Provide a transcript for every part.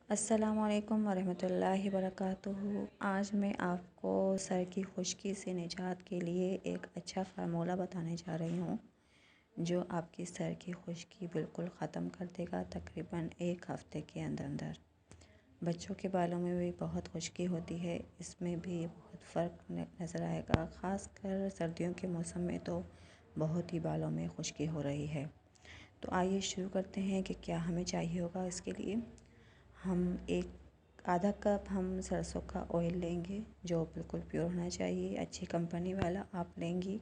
अस्सलामुअलैकुम वरहमतुल्लाहि वबरकातुहू। आज मैं आपको सर की खुश्की से निजात के लिए एक अच्छा फार्मूला बताने जा रही हूँ जो आपकी सर की खुश्की बिल्कुल ख़त्म कर देगा तकरीबन 1 हफ़्ते के अंदर। बच्चों के बालों में भी बहुत खुश्की होती है, इसमें भी बहुत फ़र्क नज़र आएगा। ख़ासकर सर्दियों के मौसम में तो बहुत ही बालों में खुश्की हो रही है। तो आइए शुरू करते हैं कि क्या हमें चाहिए होगा। इसके लिए हम आधा कप हम सरसों का ऑयल लेंगे जो बिल्कुल प्योर होना चाहिए, अच्छी कंपनी वाला आप लेंगी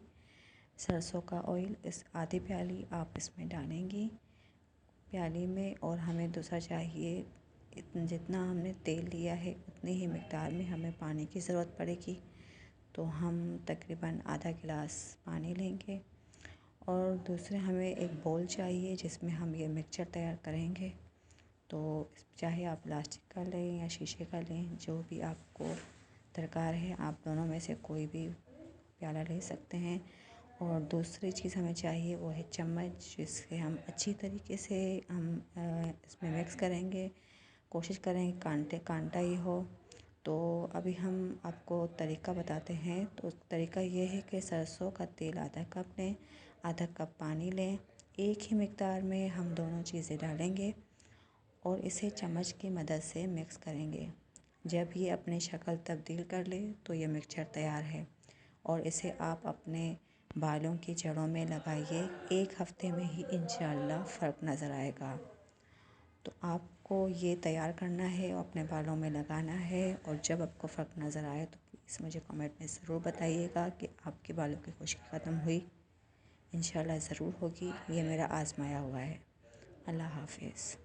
सरसों का ऑयल। इस आधी प्याली आप इसमें डालेंगी प्याली में, और हमें दूसरा चाहिए जितना हमने तेल लिया है उतनी ही मिक़दार में हमें पानी की ज़रूरत पड़ेगी। तो हम तकरीबन आधा गिलास पानी लेंगे, और दूसरे हमें एक बोल चाहिए जिसमें हम ये मिक्सचर तैयार करेंगे। तो चाहे आप प्लास्टिक का लें या शीशे का लें, जो भी आपको दरकार है आप दोनों में से कोई भी प्याला ले सकते हैं। और दूसरी चीज़ हमें चाहिए वो है चम्मच, जिससे हम अच्छी तरीके से इसमें मिक्स करेंगे। कोशिश करेंगे कांटा ही हो। तो अभी हम आपको तरीका बताते हैं। तो तरीका ये है कि सरसों का तेल आधा कप लें, आधा कप पानी लें, एक ही मिक़दार में हम दोनों चीज़ें डालेंगे और इसे चम्मच की मदद से मिक्स करेंगे। जब ये अपनी शक्ल तब्दील कर ले तो ये मिक्सचर तैयार है, और इसे आप अपने बालों की जड़ों में लगाइए। 1 हफ़्ते में ही इंशाअल्लाह फ़र्क नज़र आएगा। तो आपको ये तैयार करना है और अपने बालों में लगाना है, और जब आपको फ़र्क नज़र आए तो प्लीज़ मुझे कमेंट में ज़रूर बताइएगा कि आपके बालों की खुश्की ख़त्म हुई। इंशाअल्लाह ज़रूर होगी, ये मेरा आज़माया हुआ है। अल्लाह हाफ़िज़।